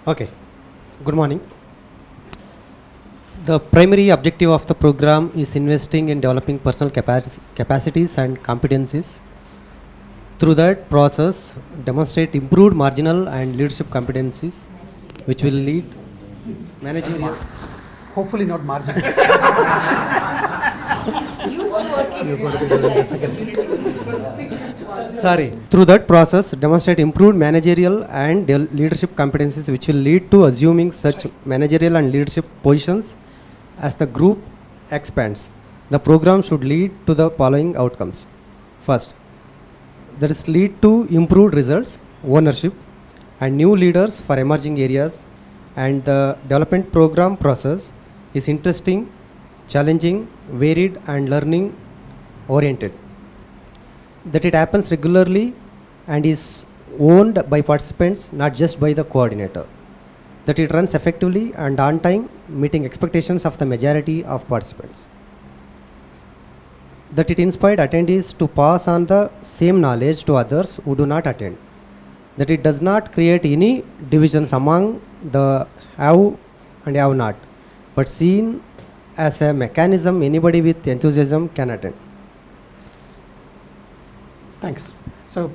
Okay, good morning. The primary objective of the program is investing in developing personal capacities and competencies. Through that process, demonstrate improved marginal and leadership competencies, which will lead managerial. Hopefully not marginal. You're going to be doing the second bit. Through that process, demonstrate improved managerial and leadership competencies, which will lead to assuming such managerial and leadership positions as the group expands. The program should lead to the following outcomes. First, that is lead to improved results, ownership, and new leaders for emerging areas, and the development program process is interesting, challenging, varied, and learning oriented. That it happens regularly and is owned by participants, not just by the coordinator. That it runs effectively and on time, meeting expectations of the majority of participants. That it inspired attendees to pass on the same knowledge to others who do not attend. That it does not create any divisions among the have and have not, but seen as a mechanism anybody with enthusiasm can attend. Thanks. So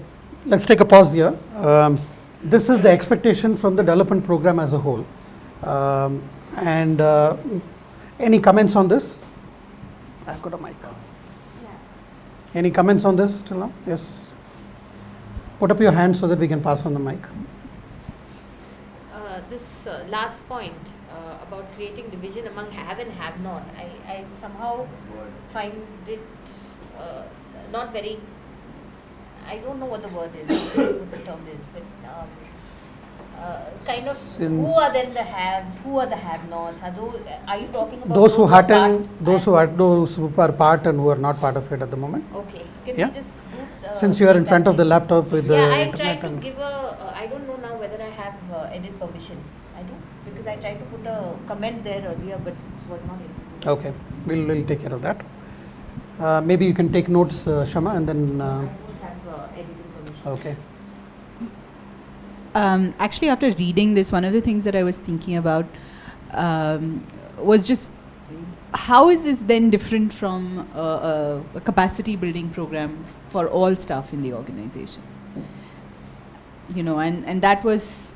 let's take a pause here. This is the expectation from the development program as a whole. Any comments on this? I've got a mic. Any comments on this till now? Yes. Put up your hand so that we can pass on the mic. This last point about creating division among have and have not, I somehow find it not very, I don't know what the word is, what the term is, but kind of who are then the haves, who are the have-nots? Are you talking about those who attend, those who are part and who are not part of it at the moment? Okay, can Yeah. you just Since you are in front of the laptop with the I internet tried to and give I don't know now whether I have edit permission. I do, because I tried to put a comment there earlier but was not able to. okay, we'll take care of that. Maybe you can take notes, Shama, and then I don't have editing permission. okay. Actually, after reading this, one of the things that I was thinking about was just how is this then different from a capacity building program for all staff in the organization? You know, and that was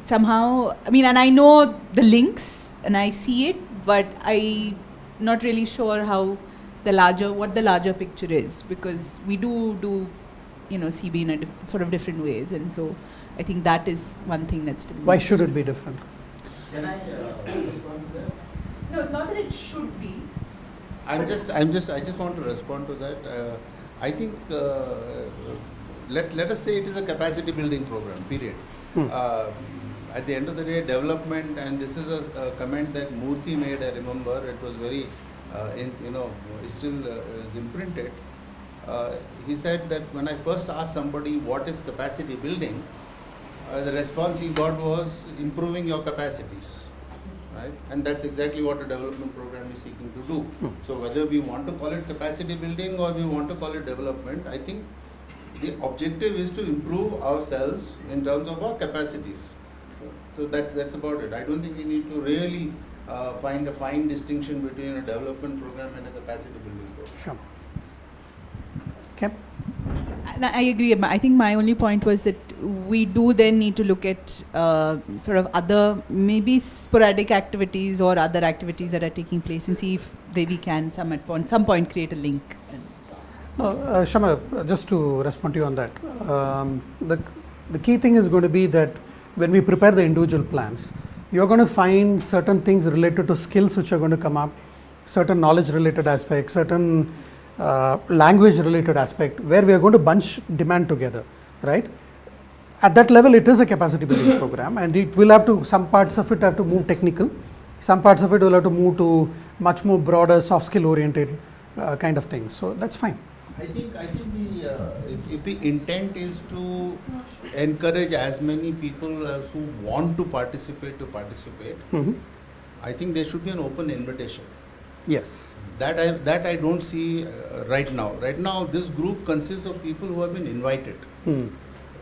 somehow, I mean, and I know the links and I see it, but I'm not really sure how what the larger picture is, because we do you know, CB in a sort of different ways, and so I think that is one thing that's still. Why should it be different? Can I respond to that? No, not that it should be. I just want to respond to that. I think let us say it is a capacity building program. Period. At the end of the day, development, and this is a comment that Murthy made. I remember it was very, it still is imprinted. He said that when I first asked somebody what is capacity building, the response he got was improving your capacities, right? And that's exactly what a development program is seeking to do. So whether we want to call it capacity building or we want to call it development, I think the objective is to improve ourselves in terms of our capacities. So that's about it. I don't think we need to really find a fine distinction between a development program and a capacity building program. Sure. Okay. And I agree. I think my only point was that we do then need to look at sort of other, maybe sporadic activities or other activities that are taking place and see if we can some point create a link. No, Shama, just to respond to you on that, the key thing is going to be that when we prepare the individual plans, you're going to find certain things related to skills which are going to come up, certain knowledge related aspects, certain language related aspect where we are going to bunch demand together, right? At that level, it is a capacity building program, and it will have to, some parts of it have to move technical, some parts of it will have to move to much more broader soft skill oriented kind of things. So that's fine. I think if the intent is to encourage as many people as who want to participate, I think there should be an open invitation. Yes. That I don't see right now. Right now, this group consists of people who have been invited.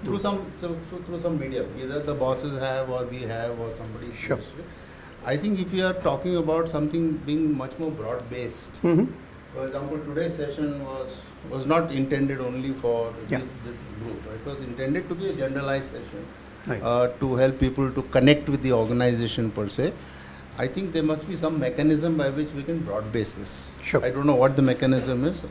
through some medium, either the bosses have or we have or somebody. Sure. I think if you are talking about something being much more broad based, for example, today's session was not intended only for this group. It was intended to be a generalized session, Right. to help people to connect with the organization per se. I think there must be some mechanism by which we can broad base this. Sure. I don't know what the mechanism is,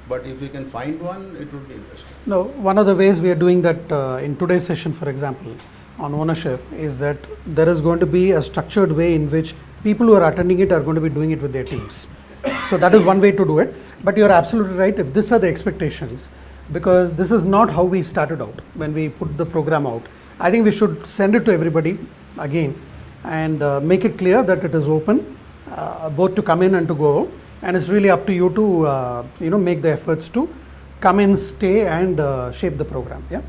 but if we can find one, it would be interesting. No, one of the ways we are doing that in today's session, for example, on ownership, is that there is going to be a structured way in which people who are attending it are going to be doing it with their teams. So that is one way to do it. But you're absolutely right, if these are the expectations, because this is not how we started out when we put the program out. I think we should send it to everybody again and make it clear that it is open, both to come in and to go. And it's really up to you to make the efforts to come in, stay, and shape the program. Yeah.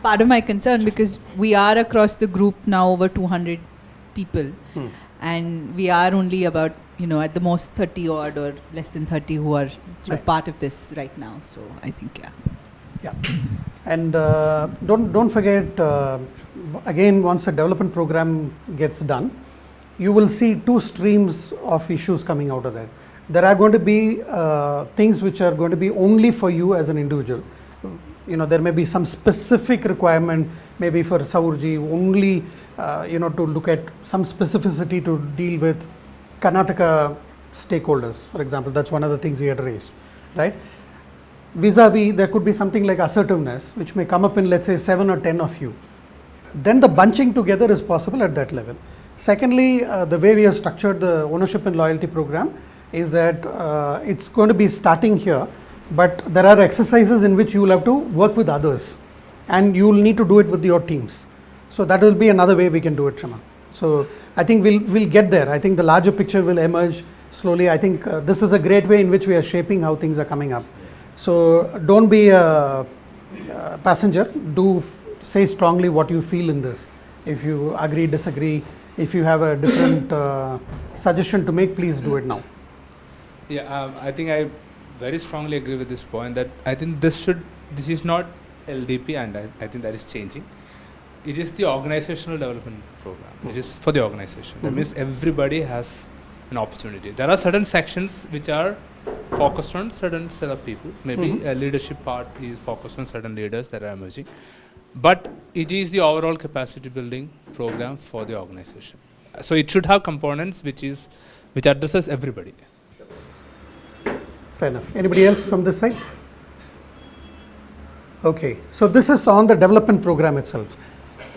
Part of my concern, because we are across the group now over 200 people, and we are only about at the most 30 odd or less than 30 who are sort of part of this right now. So I think Yeah, and don't forget again, once the development program gets done, you will see two streams of issues coming out of that. There are going to be things which are going to be only for you as an individual. There may be some specific requirement, maybe for Saurji, only to look at some specificity to deal with Karnataka stakeholders, for example. That's one of the things he had raised, right? Vis-a-vis, there could be something like assertiveness, which may come up in, let's say, 7 or 10 of you. Then the bunching together is possible at that level. Secondly, the way we have structured the ownership and loyalty program is that it's going to be starting here, but there are exercises in which you will have to work with others, and you will need to do it with your teams. So that will be another way we can do it, Shama. So I think we'll get there. I think the larger picture will emerge slowly. I think this is a great way in which we are shaping how things are coming up. So don't be a passenger. Do say strongly what you feel in this. If you agree, disagree, if you have a different suggestion to make, please do it now. Yeah, I think I very strongly agree with this point, that I think this is not LDP, and I think that is changing. It is the organizational development program. It is for the organization. That means everybody has an opportunity. There are certain sections which are focused on certain set of people. Maybe a leadership part is focused on certain leaders that are emerging. But it is the overall capacity building program for the organization. So it should have components which addresses everybody. Fair enough. Anybody else from this side? Okay, so this is on the development program itself.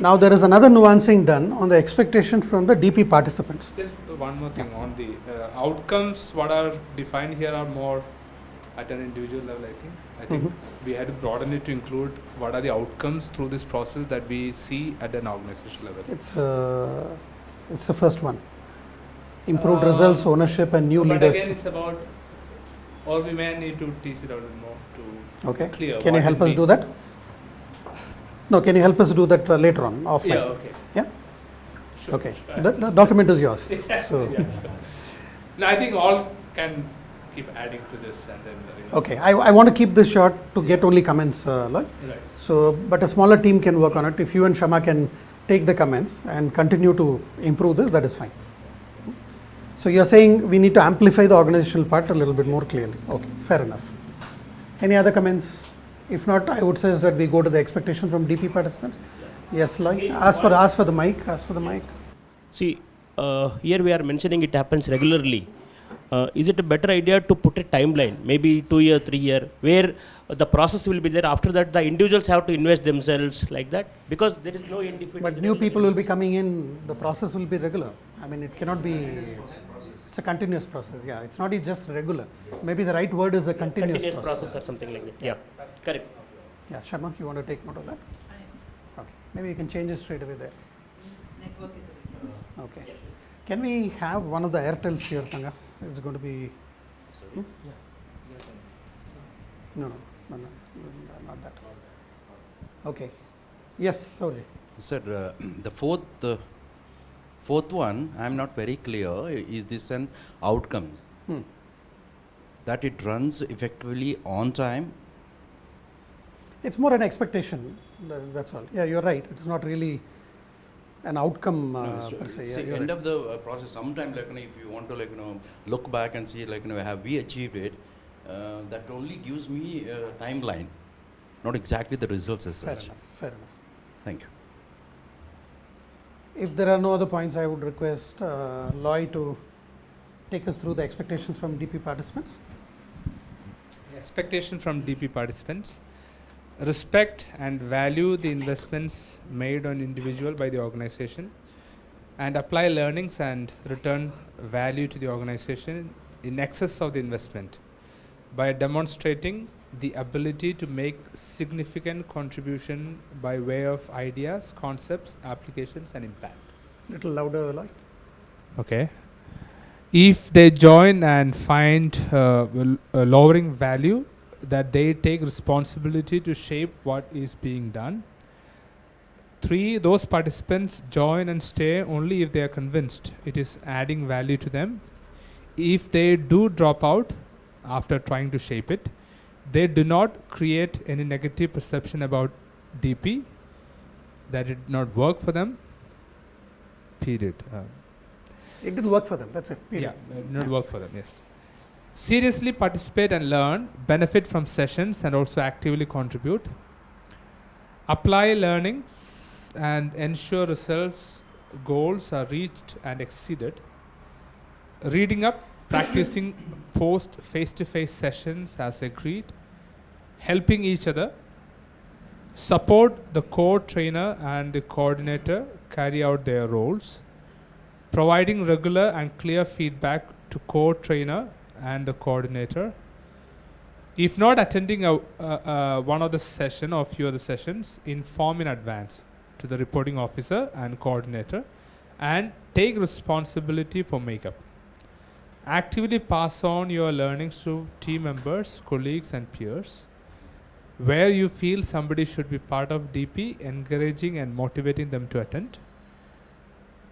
Now there is another nuancing done on the expectation from the DP participants. Just one more thing on the outcomes. What are defined here are more at an individual level. I think we had to broaden it to include what are the outcomes through this process that we see at an organization level. It's the first one. Improved results, ownership, and new leaders. But again, it's about, or we may need to tease it out a little more to clear. Can you help us do that? No, can you help us do that later on, offline? Yeah, okay. Yeah? Sure. Okay. The document is yours. So. Yeah. No, I think all can keep adding to this, and then. Okay, I want to keep this short to get only comments, Lloyd. Right. So, but a smaller team can work on it. If you and Shama can take the comments and continue to improve this, that is fine. So you're saying we need to amplify the organizational part a little bit more clearly. Okay, fair enough. Any other comments? If not, I would suggest that we go to the expectation from DP participants. Yes, Lloyd. Ask for the mic. See, here we are mentioning it happens regularly. Is it a better idea to put a timeline, maybe 2 years, 3 years, where the process will be there? After that, the individuals have to invest themselves like that, because there is no end. But new people will be coming in. The process will be regular. I mean, it cannot be. It's a continuous process. Yeah, it's not just regular. Maybe the right word is a continuous process or something like that. Yeah, correct. Yeah, Sharma, you want to take note of that? Okay, maybe you can change it straight away there. network is Okay. Yes. Can we have one of the Airtels here, Tanga? It's going to be. No, not that. Okay. Yes, sorry. Sir, the fourth one, I am not very clear. Is this an outcome? That it runs effectively on time? It's more an expectation, that's all. Yeah, you're right. It's not really an outcome per se. Yeah, See, you're end right. of the process, sometimes like, if you want to look back and see have we achieved it, that only gives me a timeline, not exactly the results as Fair such. enough, fair enough. Thank you. If there are no other points, I would request Loy to take us through the expectations from DP participants. Expectation from DP participants: respect and value the investments made on individual by the organization, and apply learnings and return value to the organization in excess of the investment by demonstrating the ability to make significant contribution by way of ideas, concepts, applications, and impact. Little louder, Loy. Okay. If they join and find lowering value, that they take responsibility to shape what is being done. 3, those participants join and stay only if they are convinced it is adding value to them. If they do drop out after trying to shape it, they do not create any negative perception about DP, that it did not work for them, period. It didn't work for them, that's it. Period. Yeah, it did not work for them, yes. Seriously participate and learn, benefit from sessions, and also actively contribute. Apply learnings and ensure results, goals are reached and exceeded. Reading up, practicing post face-to-face sessions as agreed. Helping each other. Support the core trainer and the coordinator carry out their roles. Providing regular and clear feedback to core trainer and the coordinator. If not attending one of the session or few of the sessions, inform in advance to the reporting officer and coordinator, and take responsibility for makeup. Actively pass on your learnings to team members, colleagues, and peers. Where you feel somebody should be part of DP, encouraging and motivating them to attend.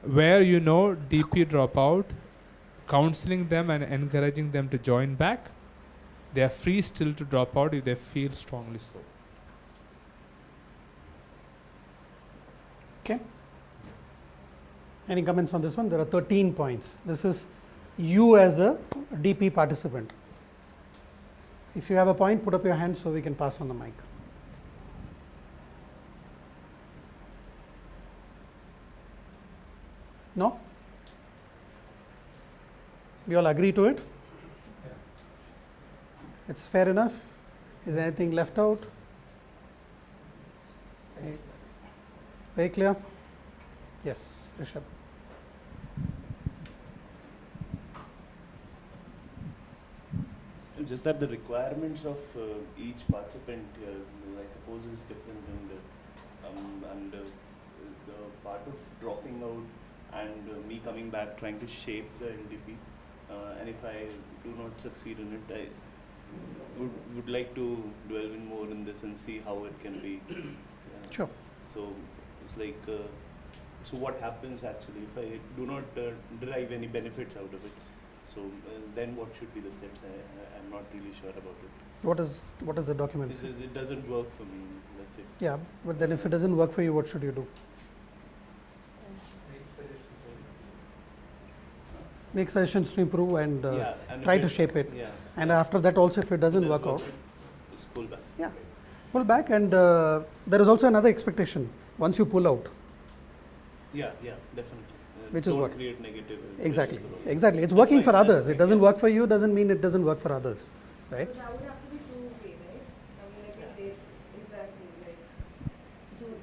Where you know DP drop out, counseling them and encouraging them to join back. They are free still to drop out if they feel strongly so. Okay. Any comments on this one? There are 13 points. This is you as a DP participant. If you have a point, put up your hand so we can pass on the mic. No? We all agree to it? It's fair enough? Is anything left out? Very clear? Yes, Rishabh. Just that the requirements of each participant, I suppose, is different, and the part of dropping out and me coming back trying to shape the LDP, and if I do not succeed in it, I would like to delve in more in this and see how it can be. Sure. So it's like, so what happens actually if I do not derive any benefits out of it? So then what should be the steps? I'm not really sure about it. What is the document It say? says it doesn't work for me, that's it. Yeah, but then if it doesn't work for you, what should you do? Make suggestions to improve and Yeah, and try if to it- shape it. Yeah. And after that also, if it doesn't work out, Just pull back. yeah, pull back. And there is also another expectation. Once you pull out, Yeah, definitely. Which is don't what? create negative exactly, impressions about it. exactly. It's That's working for fine, that's others. It fine, doesn't yeah. work for you, doesn't mean it doesn't work for others, right? That would have to be two-way, right? I mean, like if they, exactly, like,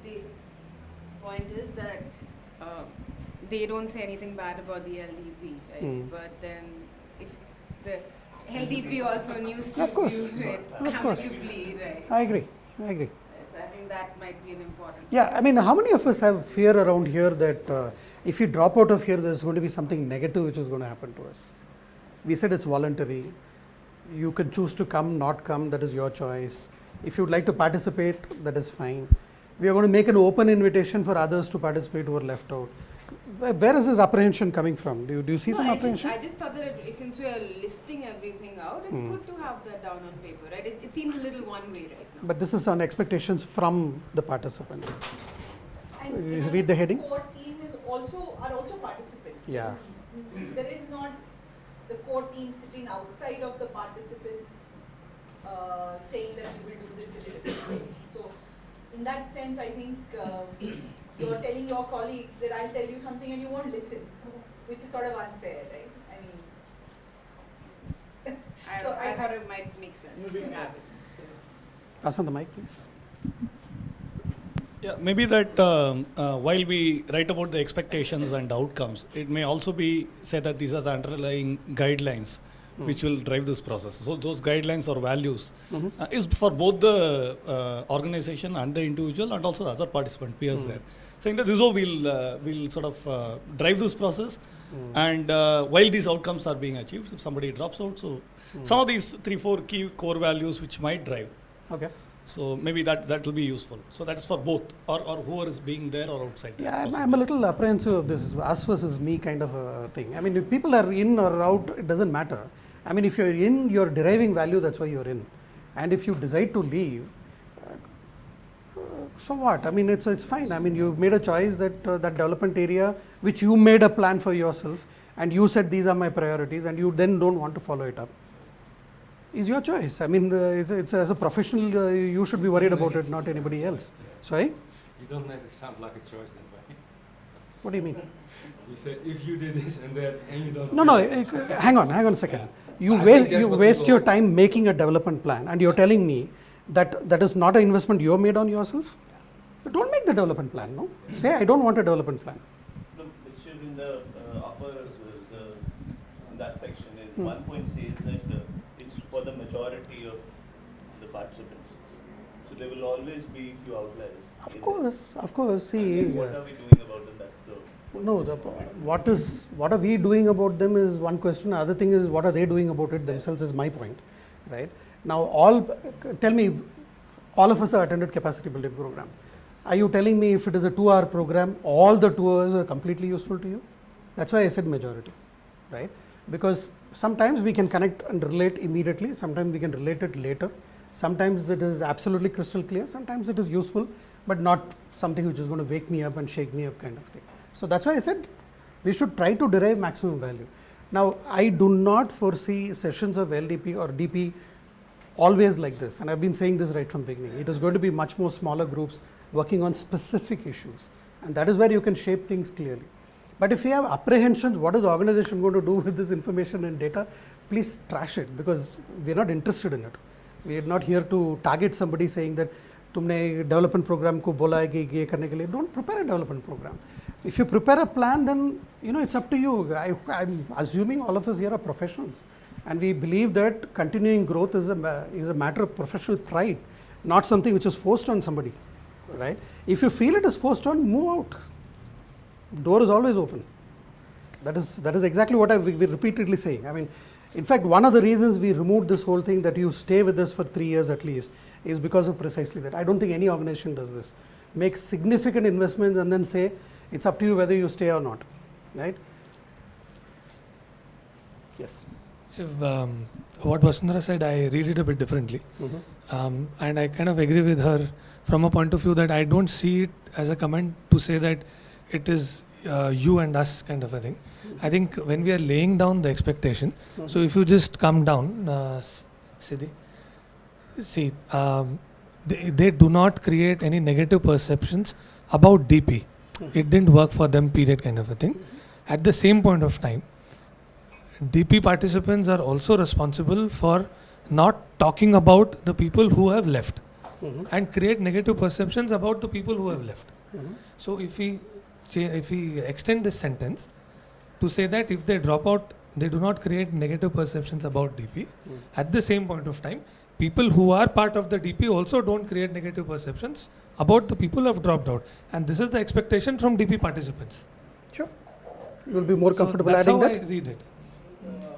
the point is that they don't say anything bad about the LDP, right? Mm. But then if the LDP also needs to Of course. use it Of course. amicably, right? I agree. I agree. So I think that might be an important. Yeah, I mean, how many of us have fear around here that if you drop out of here, there's going to be something negative which is going to happen to us? We said it's voluntary. You can choose to come, not come, that is your choice. If you'd like to participate, that is fine. We are going to make an open invitation for others to participate who are left out. Where is this apprehension coming from? Do you see No, some I apprehension? just thought that since we are listing everything out, it's good to have that down on paper, right? It seems a little one way right now. But this is on expectations from the participant. And You remember, read the heading? core team is also participants. Yeah. There is not the core team sitting outside of the participants saying that we will do this in a different way. So in that sense, I think you're telling your colleagues that I'll tell you something and you won't listen, which is sort of unfair, right? I mean, I thought it might make sense to have it. Pass on the mic, please. Yeah, maybe that while we write about the expectations and outcomes, it may also be said that these are the underlying guidelines which will drive this process. So those guidelines or values is for both the organization and the individual and also the other participant peers there. Saying that this is how we'll sort of drive this process and while these outcomes are being achieved, if somebody drops out, so some of these 3-4 key core values which might drive. Okay. So maybe that will be useful. So that is for both, or whoever is being there or outside. Yeah, I'm a little apprehensive of this us versus me kind of a thing. I mean, if people are in or out, it doesn't matter. I mean, if you're in, you're deriving value, that's why you're in. And if you decide to leave, so what? I mean, it's fine. I mean, you made a choice that that development area, which you made a plan for yourself, and you said these are my priorities, and you then don't want to follow it up. Is your choice. I mean, it's as a professional, you should be worried about it, not anybody else. Sorry? You don't make it sound like a choice then, right? What do you mean? You said if you did this and that, and you don't. No, hang on a second. You waste your time making a development plan, and you're telling me that that is not an investment you made on yourself? Don't make the development plan, no? Say, I don't want a development plan. No, it should in the upper, in that section, one point says that it's for the majority of the participants. So there will always be few outliers. Of course. See, What are we doing about them? That's the... No, what are we doing about them is one question. The other thing is what are they doing about it themselves is my point, right? Now, tell me, all of us have attended capacity building program. Are you telling me if it is a 2-hour program, all the 2 hours are completely useful to you? That's why I said majority, right? Because sometimes we can connect and relate immediately, sometimes we can relate it later, sometimes it is absolutely crystal clear, sometimes it is useful, but not something which is going to wake me up and shake me up kind of thing. So that's why I said we should try to derive maximum value. Now, I do not foresee sessions of LDP or DP always like this, and I've been saying this right from the beginning. It is going to be much more smaller groups working on specific issues, and that is where you can shape things clearly. But if you have apprehensions, what is the organization going to do with this information and data? Please trash it, because we are not interested in it. We are not here to target somebody saying that तुमने development program को बोला है कि ये करने के लिए. Don't prepare a development program. If you prepare a plan, then it's up to you. I'm assuming all of us here are professionals, and we believe that continuing growth is a matter of professional pride, not something which is forced on somebody, right? If you feel it is forced on, move out. Door is always open. That is exactly what we're repeatedly saying. I mean, in fact, one of the reasons we removed this whole thing that you stay with us for 3 years at least is because of precisely that. I don't think any organization does this. Make significant investments and then say it's up to you whether you stay or not, right? Yes. So, what Vasundhara said, I read it a bit differently. And I kind of agree with her from a point of view that I don't see it as a comment to say that it is you and us kind of a thing. I think when we are laying down the expectation, so if you just come down, Siddhi, see, they do not create any negative perceptions about DP. It didn't work for them, period, kind of a thing. At the same point of time, DP participants are also responsible for not talking about the people who have left and create negative perceptions about the people who have left. So if we extend this sentence to say that if they drop out, they do not create negative perceptions about DP. At the same point of time, people who are part of the DP also don't create negative perceptions about the people who have dropped out. And this is the expectation from DP participants. Sure. You will be more comfortable that's adding how that? I read it.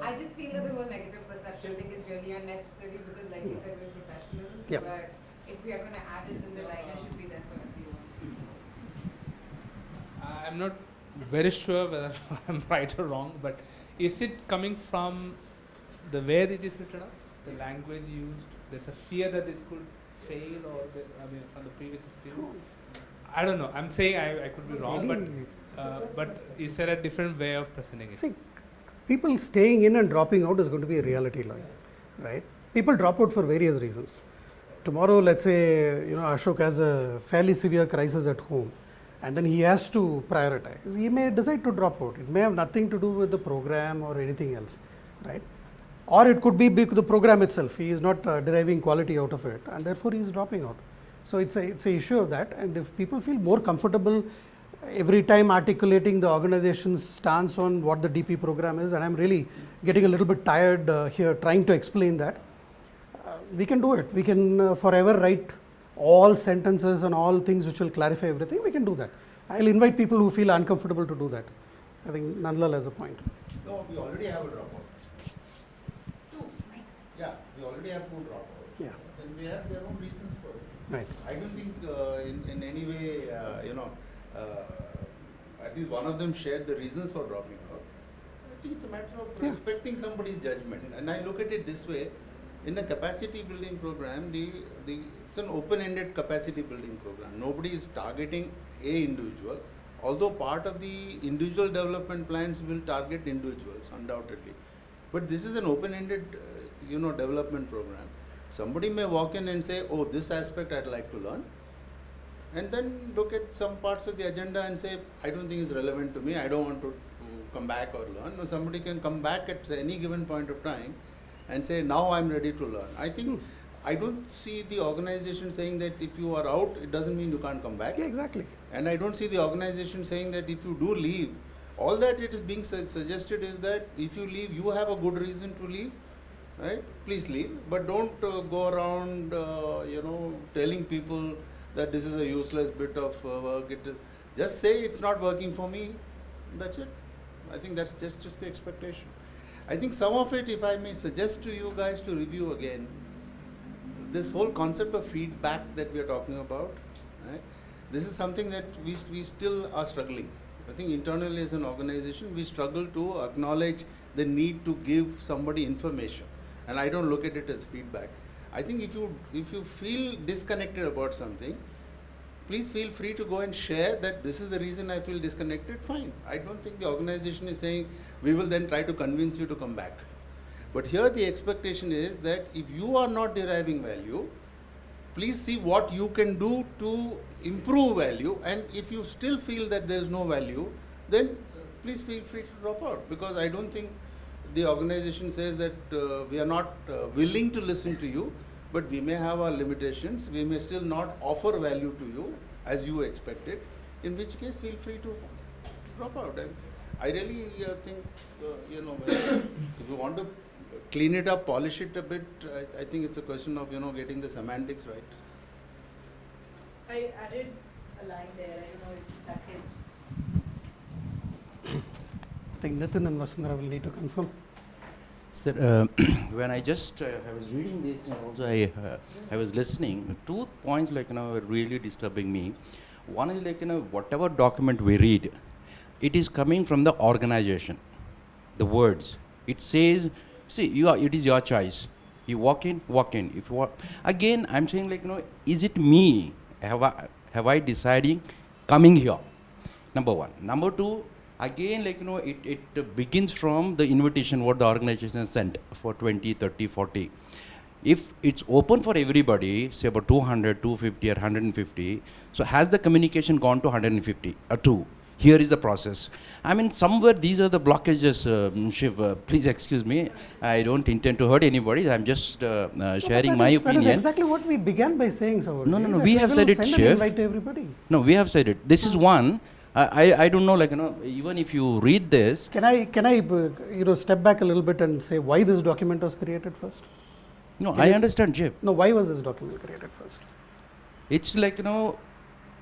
I just feel that the whole negative perception thing is really unnecessary because, like you said, we're professionals. Yeah. But if we are going to add it, then the liner should be there for everyone. I'm not very sure whether I'm right or wrong, but is it coming from the way it is written up, the language used? There's a fear that it could fail, or from the previous experience. I don't know. I'm saying I could be wrong, but is there a different way of presenting it? See, people staying in and dropping out is going to be a reality line, right? People drop out for various reasons. Tomorrow, let's say, Ashok has a fairly severe crisis at home, and then he has to prioritize. He may decide to drop out. It may have nothing to do with the program or anything else, right? Or it could be the program itself. He is not deriving quality out of it, and therefore he is dropping out. So it's a issue of that. And if people feel more comfortable every time articulating the organization's stance on what the DP program is, and I'm really getting a little bit tired here trying to explain that, we can do it. We can forever write all sentences and all things which will clarify everything. We can do that. I'll invite people who feel uncomfortable to do that. I think Nandlal has a point. No, we already have a dropout. Yeah, we already have 2 dropouts. Yeah. And they have their own reasons for it. Right. I don't think in any way, at least one of them shared the reasons for dropping out. I think it's a matter of respecting somebody's judgment. And I look at it this way, in a capacity building program, it's an open-ended capacity building program. Nobody is targeting a individual, although part of the individual development plans will target individuals, undoubtedly. But this is an open-ended development program. Somebody may walk in and say, oh, this aspect I'd like to learn, and then look at some parts of the agenda and say, I don't think it's relevant to me, I don't want to come back or learn. Or somebody can come back at any given point of time and say, now I'm ready to learn. I think I don't see the organization saying that if you are out, it doesn't mean you can't come back. Yeah, exactly. And I don't see the organization saying that if you do leave, all that it is being suggested is that if you leave, you have a good reason to leave, right? Please leave, but don't go around, telling people that this is a useless bit of work. It is just say it's not working for me. That's it. I think that's just the expectation. I think some of it, if I may suggest to you guys to review again, this whole concept of feedback that we are talking about, right? This is something that we still are struggling. I think internally as an organization, we struggle to acknowledge the need to give somebody information. And I don't look at it as feedback. I think if you feel disconnected about something, please feel free to go and share that this is the reason I feel disconnected, fine. I don't think the organization is saying we will then try to convince you to come back. But here the expectation is that if you are not deriving value, please see what you can do to improve value, and if you still feel that there is no value, then please feel free to drop out, because I don't think the organization says that we are not willing to listen to you, but we may have our limitations, we may still not offer value to you as you expected, in which case feel free to drop out. And I really think, if you want to clean it up, polish it a bit, I think it's a question of, getting the semantics right. I added a line there, I don't know if that helps. I think Nitin and Vasundhara will need to confirm. Sir, when I just I was reading this and also I was listening, 2 points were really disturbing me. One is whatever document we read, it is coming from the organization, the words. It says, see, it is your choice. You walk in. If you walk, again, I'm saying is it me? Have I deciding coming here? Number one. Number two, again, it begins from the invitation what the organization has sent for 20, 30, 40. If it's open for everybody, say about 200, 250 or 150, so has the communication gone to 150 or 2? Here is the process. I mean, somewhere these are the blockages, Shiv. Please excuse me. I don't intend to hurt anybody. I'm just sharing my opinion. That is exactly what we began by saying, Saurabh. No. We have said it, Shiv. Invite to everybody. No, we have said it. This is one. I don't know, even if you read this. Can I step back a little bit and say why this document was created first? No, I understand, Shiv. No, why was this document created first? It's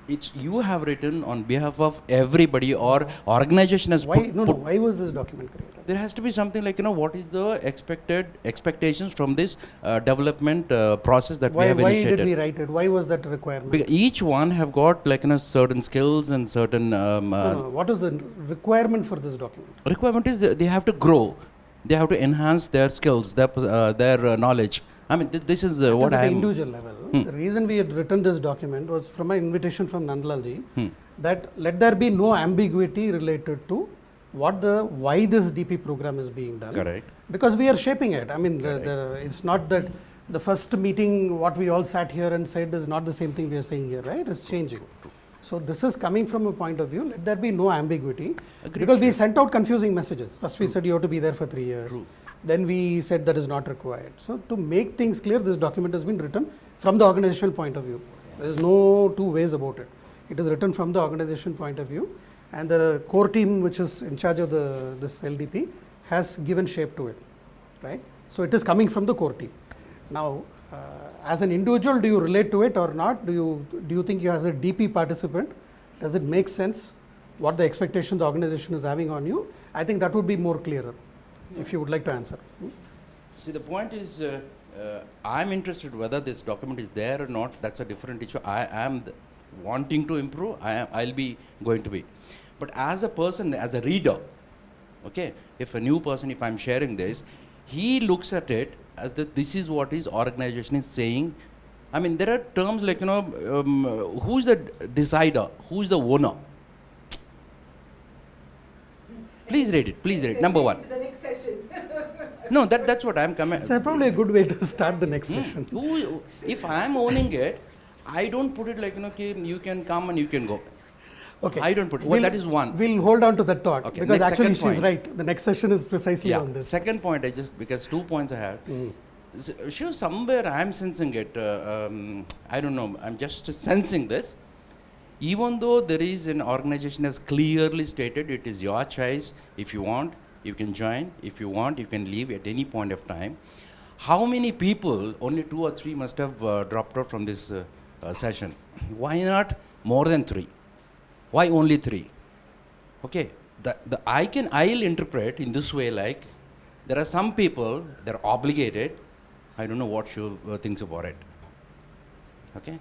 it's you have written on behalf of everybody or organization has Why? put, No, no. Why was this document created? there has to be something like, what is the expected expectations from this development process that we Why? have Why initiated. did we write it? Why was that a requirement? Because each one have got like certain skills and certain No, no. What is the requirement for this document? requirement is they have to grow, they have to enhance their skills, their knowledge. I mean, this is what At I the individual level, the reason we had written this document was from an invitation from Nandlalji that let there be no ambiguity related to why this DP program is being done. Correct. Because we are shaping it. I mean, it's not that the first meeting what we all sat here and said is not the same thing we are saying here, right? It's changing. So this is coming from a point of view, let there be no ambiguity. Because we sent out confusing messages. First we said you have to be there for 3 years. True. Then we said that is not required. So to make things clear, this document has been written from the organizational point of view. There is no two ways about it. It is written from the organization point of view, and the core team which is in charge of this LDP has given shape to it, right? So it is coming from the core team. Now, as an individual, do you relate to it or not? Do you think you as a DP participant, does it make sense what the expectation the organization is having on you? I think that would be more clearer. If you would like to answer. See, the point is, I'm interested whether this document is there or not. That's a different issue. I am wanting to improve. I'll be going to be. But as a person, as a reader, okay, if a new person, if I'm sharing this, he looks at it as that this is what his organization is saying. I mean, there are terms like, who's the decider? Who's the owner? Please read it. Please read it. Number one. The next session. No, that's what I'm coming. It's probably a good way to start the next session. If I'm owning it, I don't put it like, okay, you can come and you can go. Okay. I don't put it. Well, that is one. We'll hold on to that thought, Okay. because Next, actually second she's point. right. The next session is precisely on this. Second point, because 2 points I had. Sure, somewhere I'm sensing it. I don't know. I'm just sensing this. Even though there is an organization has clearly stated it is your choice. If you want, you can join. If you want, you can leave at any point of time. How many people, only 2 or 3 must have dropped out from this session? Why not more than 3? Why only 3? Okay, I'll interpret in this way, like there are some people, they're obligated. I don't know what she thinks about it. Okay.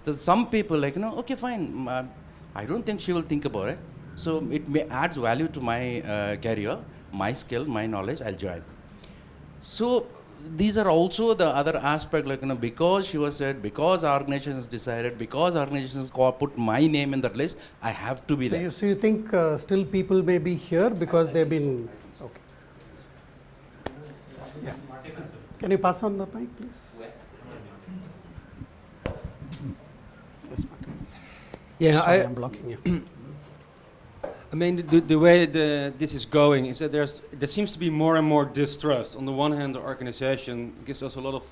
There's some people like, okay, fine, I don't think she will think about it. So it adds value to my career, my skill, my knowledge, I'll join. So these are also the other aspect, like, because she was said, because our organization has decided, because our organization has put my name in that list, I have to be there. So you think still people may be here because they've been, okay. Yeah. Can you pass on the mic, please? Yeah, Sorry, I'm blocking you. I mean, the way this is going is that there seems to be more and more distrust. On the one hand, the organization gives us a lot of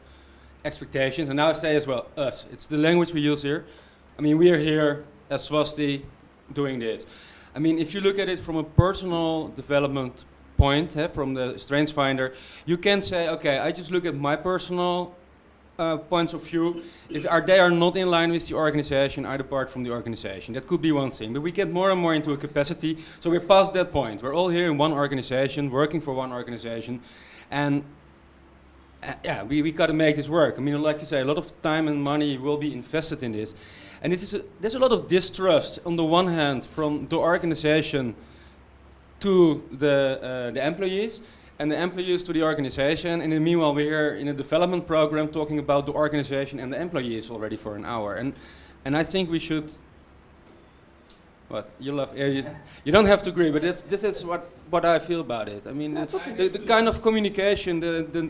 expectations, and now I say as well, us. It's the language we use here. I mean, we are here as Swasti doing this. I mean, if you look at it from a personal development point, from the Strengths Finder, you can say, okay, I just look at my personal points of view. If they are not in line with the organization, I depart from the organization. That could be one thing. But we get more and more into a capacity. So we're past that point. We're all here in one organization, working for one organization. And yeah, we got to make this work. I mean, like you say, a lot of time and money will be invested in this. And there's a lot of distrust, on the one hand, from the organization to the employees, and the employees to the organization. And in the meanwhile, we're here in a development program talking about the organization and the employees already for an hour. And I think we should. What you love? You don't have to agree, but this is what I feel about it. I mean, the kind of communication, the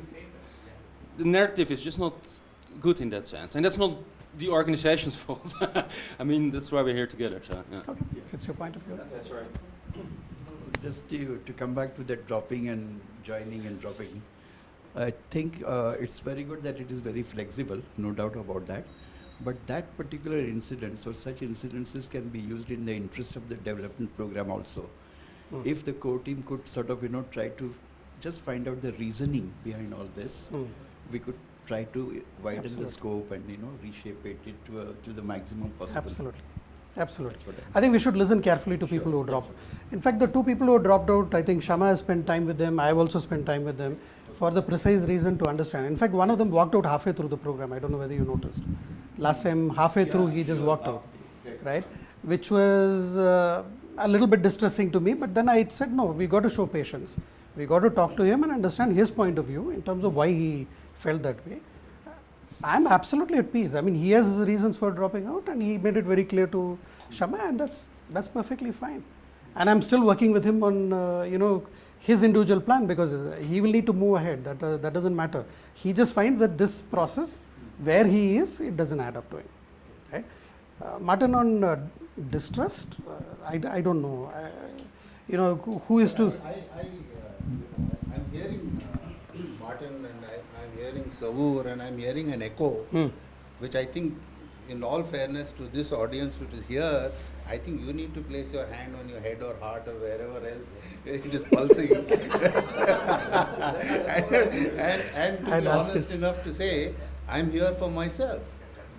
narrative is just not good in that sense, and that's not the organization's fault. I mean, that's why we're here together. So, yeah. Okay, if it's your point of view. That's right. Just to come back to that dropping and joining and dropping, I think it's very good that it is very flexible, no doubt about that. But that particular incidents or such incidences can be used in the interest of the development program also. If the core team could sort of, try to just find out the reasoning behind all this, we could try to widen the Absolutely. scope and reshape it to the maximum possible. Absolutely. Absolutely. That's what I think we should listen carefully to people who drop. In fact, the two people who dropped out, I think Shama has spent time with them. I have also spent time with them for the precise reason to understand. In fact, one of them walked out halfway through the program. I don't know whether you noticed. Last time, halfway through, he just walked out, right? Which was a little bit distressing to me. But then I said, no, we got to show patience. We got to talk to him and understand his point of view in terms of why he felt that way. I'm absolutely at peace. I mean, he has his reasons for dropping out, and he made it very clear to Shama, and that's perfectly fine. And I'm still working with him on his individual plan, because he will need to move ahead. That doesn't matter. He just finds that this process, where he is, it doesn't add up to him. Right? Martin, on distrust, I don't know. Who is to? I'm hearing Martin, and I'm hearing Savur, and I'm hearing an echo, which I think, in all fairness to this audience which is here, I think you need to place your hand on your head or heart or wherever else it is pulsing. and to be honest enough to say, I'm here for myself,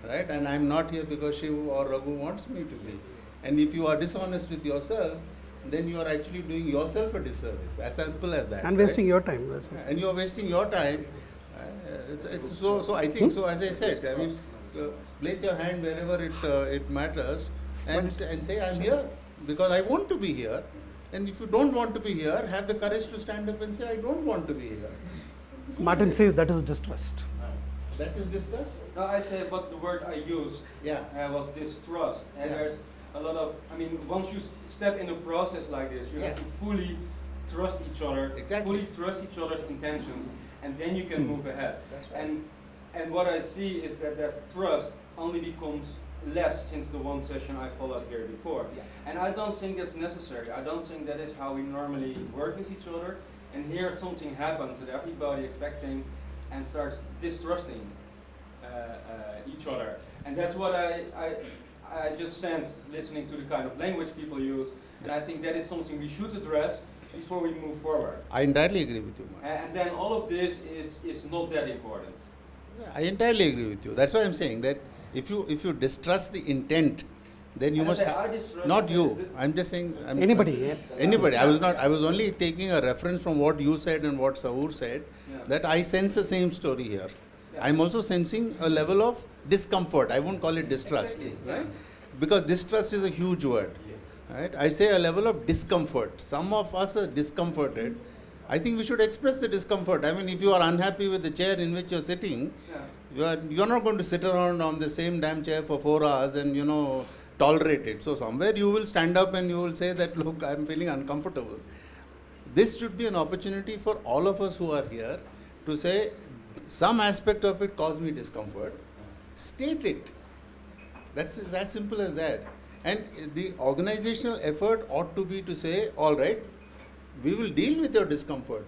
right? And I'm not here because Shiv or Raghu wants me to be. And if you are dishonest with yourself, then you are actually doing yourself a disservice, as simple as that. And wasting your time. That's it. And you are wasting your time. So I think, so as I said, I mean, place your hand wherever it matters, and say, I'm here because I want to be here. And if you don't want to be here, have the courage to stand up and say, I don't want to be here. Martin says that is distrust. That is distrust? No, I say, but the word I used was distrust. And there's a lot of, once you step in a process like this, you have to fully trust each other, fully trust each other's intentions, and then you can move ahead. That's right. And what I see is that trust only becomes less since the one session I followed here before. And I don't think that's necessary. I don't think that is how we normally work with each other. And here something happens that everybody expects things and starts distrusting each other. And that's what I just sense listening to the kind of language people use. And I think that is something we should address before we move forward. I entirely agree with you, Mark. And then all of this is not that important. Yeah, I entirely agree with you. That's why I'm saying that if you distrust the intent, then you must not you. I'm just saying anybody. Anybody. I was only taking a reference from what you said and what Savur said, that I sense the same story here. I'm also sensing a level of discomfort. I won't call it distrust, right? Because distrust is a huge word, right? I say a level of discomfort. Some of us are discomforted. I think we should express the discomfort. I mean, if you are unhappy with the chair in which you're sitting, you're not going to sit around on the same damn chair for 4 hours and tolerate it. So somewhere you will stand up and you will say that, look, I'm feeling uncomfortable. This should be an opportunity for all of us who are here to say, some aspect of it caused me discomfort. State it. That's as simple as that. And the organizational effort ought to be to say, all right, we will deal with your discomfort.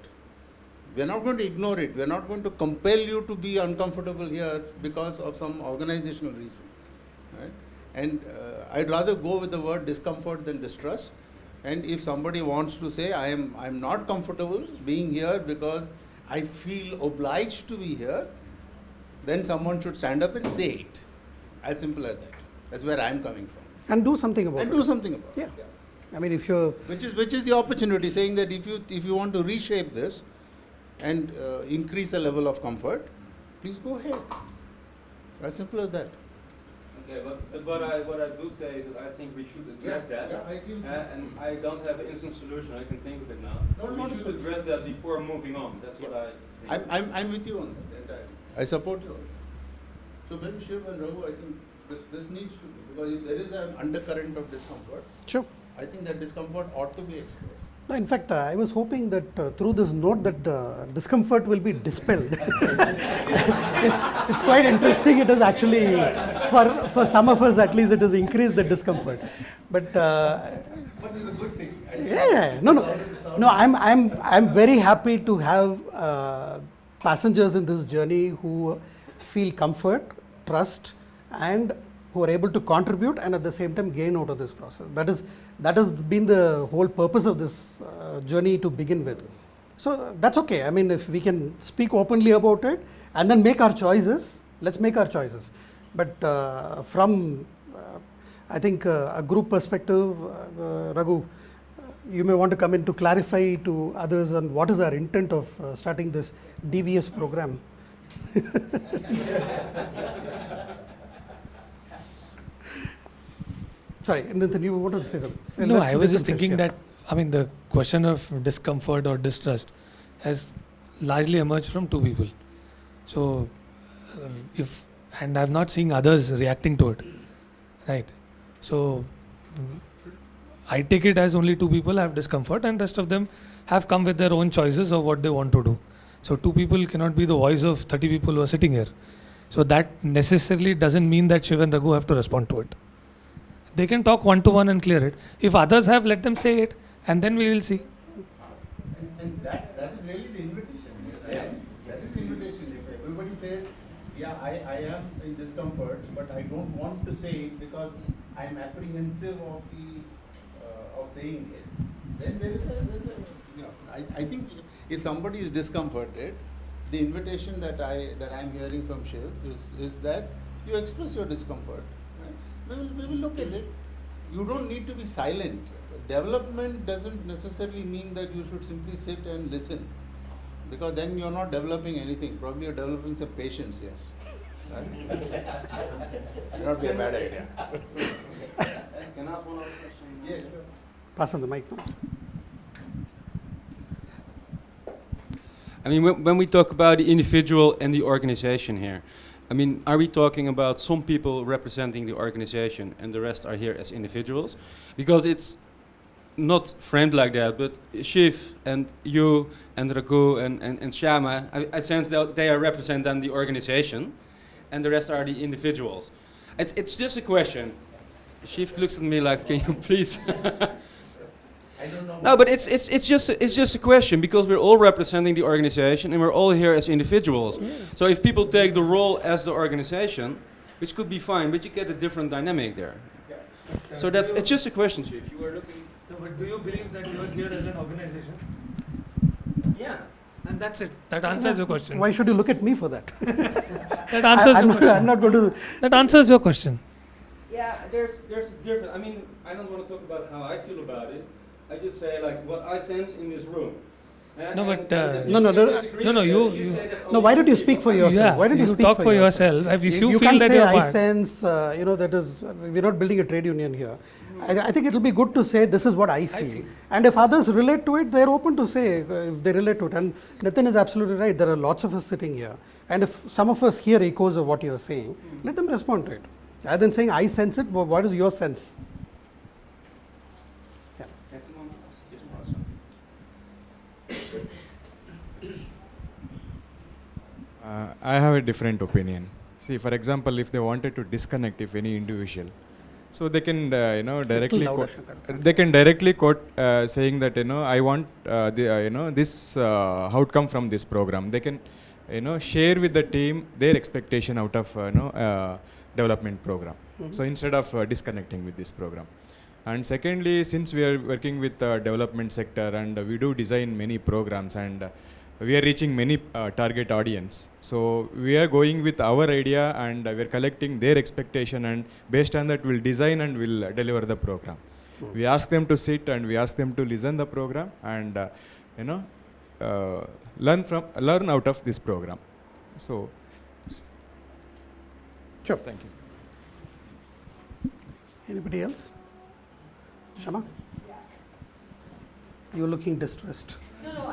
We are not going to ignore it. We are not going to compel you to be uncomfortable here because of some organizational reason. Right? And I'd rather go with the word discomfort than distrust. And if somebody wants to say, I'm not comfortable being here because I feel obliged to be here, then someone should stand up and say it. As simple as that. That's where I'm coming from. And do something about it. And do something about it. Yeah. I mean, if you're... Which is the opportunity, saying that if you want to reshape this and increase the level of comfort, please go ahead. As simple as that. Okay, but what I do say is that I think we should address that. Yeah, I agree. And I don't have an instant solution. I can think of it now. No, we should address that before moving on. That's what I think. I'm with you on that entirely. I support you. So maybe Shiv and Raghu, I think this needs to be, because if there is an undercurrent of discomfort, Sure. I think that discomfort ought to be explored. No, in fact, I was hoping that through this note that discomfort will be dispelled. It's quite interesting. It is actually, for some of us at least, it has increased the discomfort. But it's a good thing. yeah. No. I'm very happy to have passengers in this journey who feel comfort, trust, and who are able to contribute and at the same time gain out of this process. That has been the whole purpose of this journey to begin with. So that's okay. I mean, if we can speak openly about it and then make our choices, let's make our choices. But from, I think, a group perspective, Raghu, you may want to come in to clarify to others on what is our intent of starting this DVS program. Sorry, Nathan, you wanted to say something? No, I was just thinking that, I mean, the question of discomfort or distrust has largely emerged from two people. So, and I've not seen others reacting to it, right? So, I take it as only two people have discomfort and rest of them have come with their own choices of what they want to do. So, two people cannot be the voice of 30 people who are sitting here. So, that necessarily doesn't mean that Shiv and Raghu have to respond to it. They can talk one-to-one and clear it. If others have, let them say it, and then we will see. And that is really the invitation. Yes. That is the invitation. If everybody says, yeah, I am in discomfort, but I don't want to say it because I am apprehensive of saying it, then there's a I think if somebody is discomforted, the invitation that I'm hearing from Shiv is that you express your discomfort. We will look at it. You don't need to be silent. Development doesn't necessarily mean that you should simply sit and listen, because then you're not developing anything. Probably you're developing some patience, yes. Right? May not be a bad idea. Can I ask one other question? Yeah. Pass on the mic now. I mean, when we talk about the individual and the organization here, I mean, are we talking about some people representing the organization and the rest are here as individuals? Because it's not framed like that, but Shiv and you and Raghu and Shyama, I sense that they are representing the organization and the rest are the individuals. It's just a question. Shiv looks at me like, can you please? I don't know. No, but it's just a question, because we're all representing the organization and we're all here as individuals. Yeah. So if people take the role as the organization, which could be fine, but you get a different dynamic there. Yeah. So it's just a question, Chief. You are looking. No, but do you believe that you are here as an organization? Yeah. And that's it. That answers your question. Why should you look at me for that? That answers your question. I'm not going to. That answers your question. Yeah, there's a difference. I mean, I don't want to talk about how I feel about it. I just say like what I sense in this room. No, but no. You no. Why don't you speak for yourself? Yeah, why don't you speak talk for yourself? If you feel can't that say you're I part. sense. That is. We're not building a trade union here. I think it will be good to say this is what I feel. And if others relate to it, they're open to say if they relate to it. And Nitin is absolutely right. There are lots of us sitting here, and if some of us hear echoes of what you're saying, let them respond to it. Rather than saying I sense it, what is your sense? I have a different opinion. See, for example, if they wanted to disconnect, if any individual, so they can directly quote saying that I want this outcome from this program. They can share with the team their expectation out of development program. Mm-hmm. So instead of disconnecting with this program. And secondly, since we are working with the development sector and we do design many programs and we are reaching many target audience. So we are going with our idea and we are collecting their expectation, and based on that we'll design and we'll deliver the program. We ask them to sit and we ask them to listen the program and learn out of this program. So sure. Thank you. Anybody else? Shama? Yeah. You're looking distressed. No,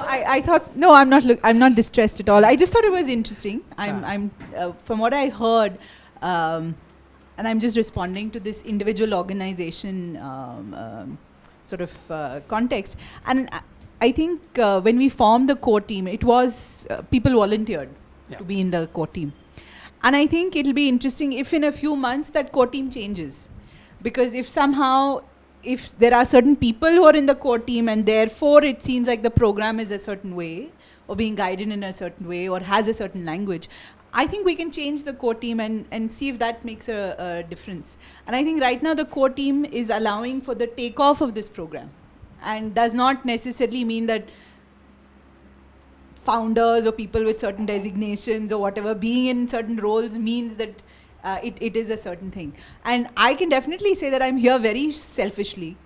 I thought no. I'm not distressed at all. I just thought it was interesting. I'm from what I heard, and I'm just responding to this individual organization sort of context. And I think when we formed the core team, it was people volunteered to be in the core team, and I think it'll be interesting if in a few months that core team changes, because if there are certain people who are in the core team and therefore it seems like the program is a certain way or being guided in a certain way or has a certain language, I think we can change the core team and see if that makes a difference. And I think right now the core team is allowing for the takeoff of this program. and does not necessarily mean that founders or people with certain designations or whatever being in certain roles means that it is a certain thing. And I can definitely say that I'm here very selfishly.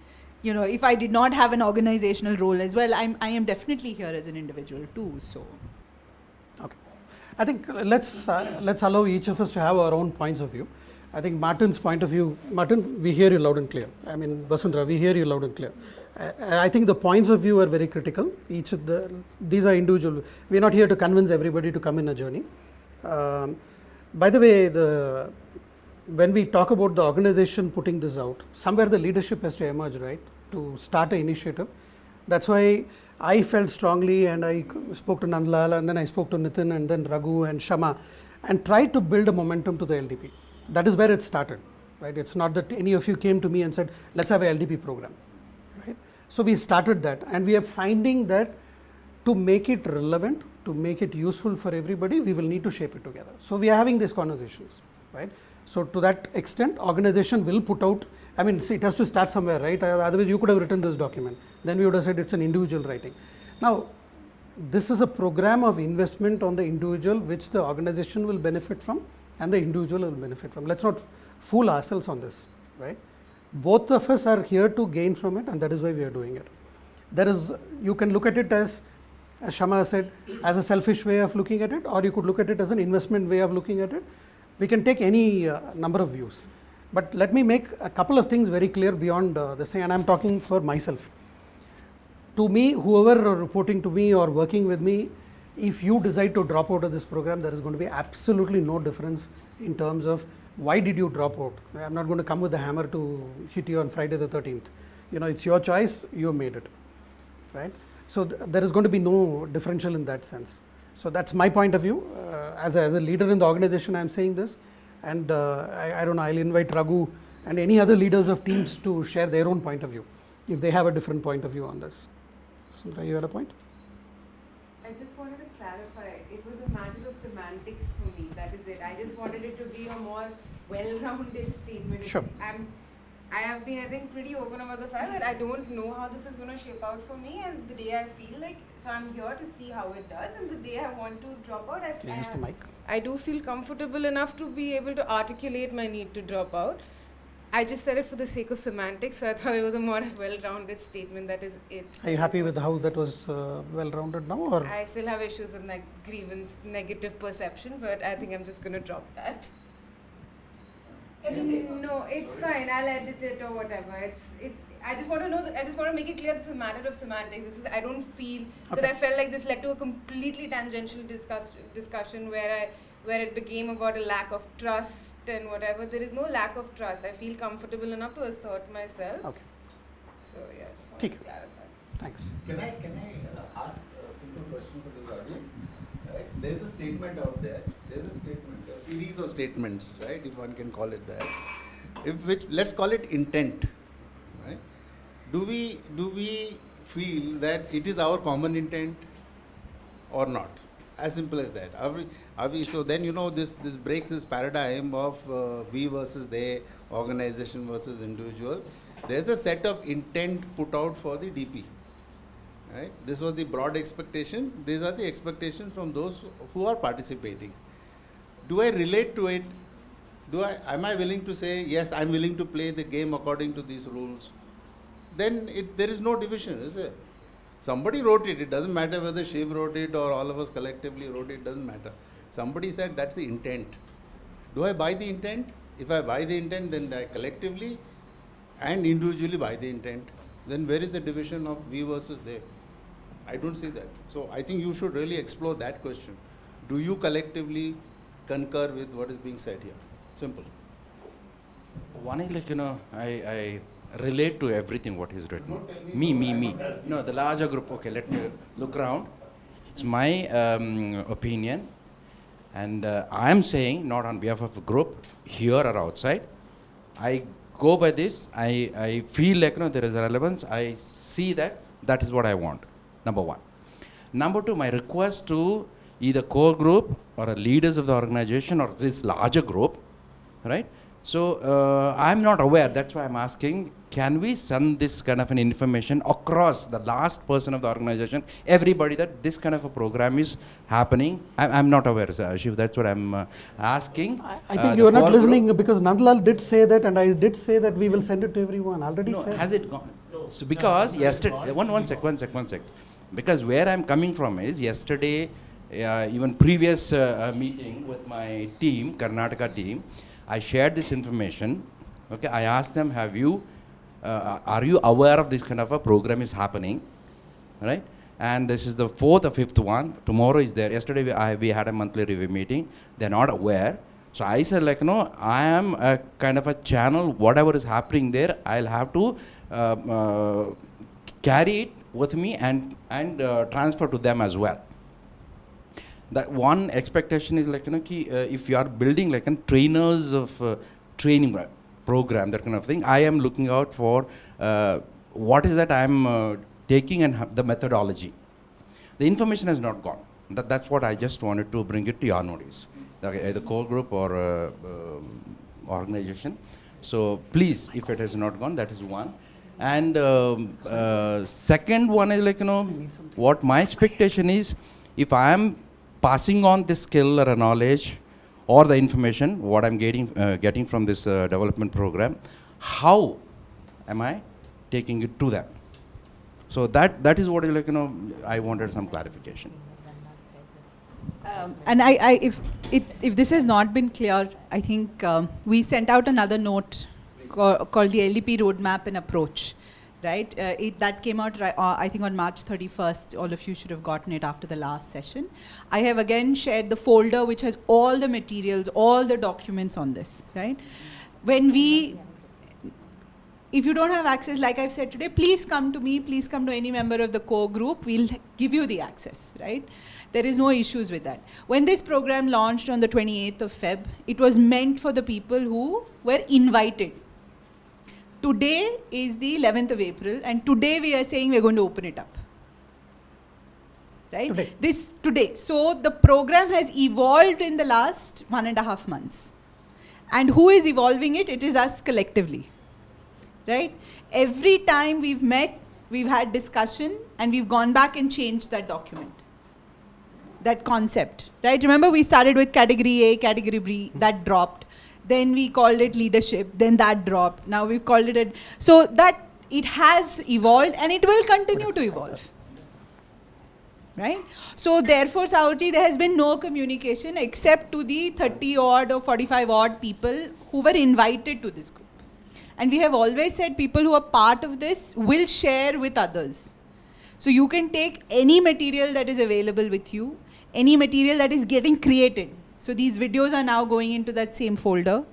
You know, if I did not have an organizational role as well, I am definitely here as an individual too. So, okay, I think let's allow each of us to have our own points of view. I think Martin's point of view, Martin, we hear you loud and clear. I mean, Basundhara, we hear you loud and clear. I think the points of view are very critical. These are individual. We are not here to convince everybody to come in a journey. By the way, when we talk about the organization putting this out, somewhere the leadership has to emerge, right, to start an initiative. That's why I felt strongly, and I spoke to Nandlal, and then I spoke to Nitin, and then Raghu and Shama, and tried to build a momentum to the LDP. That is where it started, right? It's not that any of you came to me and said, let's have an LDP program, right? So we started that, and we are finding that to make it relevant, to make it useful for everybody, we will need to shape it together. So we are having these conversations, right? So to that extent, organization will put out, I mean, see, it has to start somewhere, right? Otherwise you could have written this document. Then we would have said it's an individual writing. Now, this is a program of investment on the individual which the organization will benefit from and the individual will benefit from. Let's not fool ourselves on this, right? Both of us are here to gain from it, and that is why we are doing it. There is, you can look at it as Shama said, as a selfish way of looking at it, or you could look at it as an investment way of looking at it. We can take any number of views. But let me make a couple of things very clear beyond this thing, and I'm talking for myself. To me, whoever are reporting to me or working with me, if you decide to drop out of this program, there is going to be absolutely no difference in terms of why did you drop out. I'm not going to come with a hammer to hit you on Friday the 13th. You know, it's your choice, you made it, right? So there is going to be no differential in that sense. So that's my point of view. As a leader in the organization, I'm saying this, and I don't know, I'll invite Raghu and any other leaders of teams to share their own point of view, if they have a different point of view on this. Sandra, you had a point? I just wanted to clarify, it was a matter of semantics for me, that is it. I just wanted it to be a more well-rounded statement. Sure. I have been, I think, pretty open about the fact that I don't know how this is going to shape out for me, and the day I feel like, so I'm here to see how it does, and the day I want to drop out, Use the mic. I do feel comfortable enough to be able to articulate my need to drop out. I just said it for the sake of semantics, so I thought it was a more well-rounded statement. That is it. Are you happy with how that was well-rounded now? Or I still have issues with grievance, negative perception, but I think I'm just going to drop that. No, it's fine. I'll edit it or whatever. It's. I just want to know. I just want to make it clear it's a matter of semantics. This is. I don't feel because I felt like this led to a completely tangential discussion where it became about a lack of trust and whatever. There is no lack of trust. I feel comfortable enough to assert myself. Okay. So yeah, just want to clarify. Thanks. Can I ask a simple question for the audience? Right? There's a statement out there. There's a statement, a series of statements, right? If one can call it that. Let's call it intent, right? Do we feel that it is our common intent or not? As simple as that. Are we, so then, you know, this breaks this paradigm of we versus they, organization versus individual. There's a set of intent put out for the DP. Right? This was the broad expectation. These are the expectations from those who are participating. Do I relate to it? Am I willing to say, yes, I'm willing to play the game according to these rules? Then there is no division, is it? Somebody wrote it. It doesn't matter whether Shiv wrote it or all of us collectively wrote it. It doesn't matter. Somebody said that's the intent. Do I buy the intent? If I buy the intent, then I collectively and individually buy the intent. Then where is the division of we versus they? I don't see that. So I think you should really explore that question. Do you collectively concur with what is being said here? Simple. One is like, you know, I relate to everything what is written. Me. No, the larger group, okay, let me look around. It's my opinion. And I'm saying, not on behalf of a group, here or outside, I go by this. I feel like, you know, there is a relevance. I see that is what I want, number one. Number two, my request to either core group or leaders of the organization or this larger group, right? So I'm not aware, that's why I'm asking, can we send this kind of an information across the last person of the organization, everybody, that this kind of a program is happening? I'm not aware, sir, Shiv, that's what I'm asking. I think you are not listening, because Nandlal did say that, and I did say that we will send it to everyone. Already No, said. has it gone? So because yesterday, one sec. Because where I'm coming from is yesterday, even previous meeting with my team, Karnataka team, I shared this information. Okay, I asked them, are you aware of this kind of a program is happening, right? And this is the 4th or 5th one. Tomorrow is there. Yesterday we had a monthly review meeting. They're not aware. So I said, like, no, I am a kind of a channel. Whatever is happening there, I'll have to carry it with me and transfer to them as well. That one expectation is, like, if you are building like a trainers of training program, that kind of thing, I am looking out for what is that I am taking and the methodology. The information has not gone. That's what I just wanted to bring it to your notice, either core group or organization. So please, if it has not gone, that is one. And second one is, like, what my expectation is, if I am passing on this skill or a knowledge or the information, what I'm getting from this development program, how am I taking it to them? So that is what, like, I wanted some clarification. And if this has not been clear, I think we sent out another note called the LDP Roadmap and Approach, right? That came out, I think, on March 31st. All of you should have gotten it after the last session. I have again shared the folder which has all the materials, all the documents on this, right? If you don't have access, like I've said today, please come to me, please come to any member of the core group, we'll give you the access, right? There is no issues with that. When this program launched on the 28th of Feb, it was meant for the people who were invited. Today is the 11th of April, and today we are saying we're going to open it up. Right? Today. So the program has evolved in the last 1.5 months. And who is evolving it? It is us collectively. Right? Every time we've met, we've had discussion, and we've gone back and changed that document, that concept. Right? Remember, we started with category A, category B, that dropped. Then we called it leadership, then that dropped. Now we've called it so that it has evolved and it will continue to evolve. Right? So therefore, Saurji, there has been no communication except to the 30 odd or 45 odd people who were invited to this group. And we have always said people who are part of this will share with others. So you can take any material that is available with you, any material that is getting created. So these videos are now going into that same folder.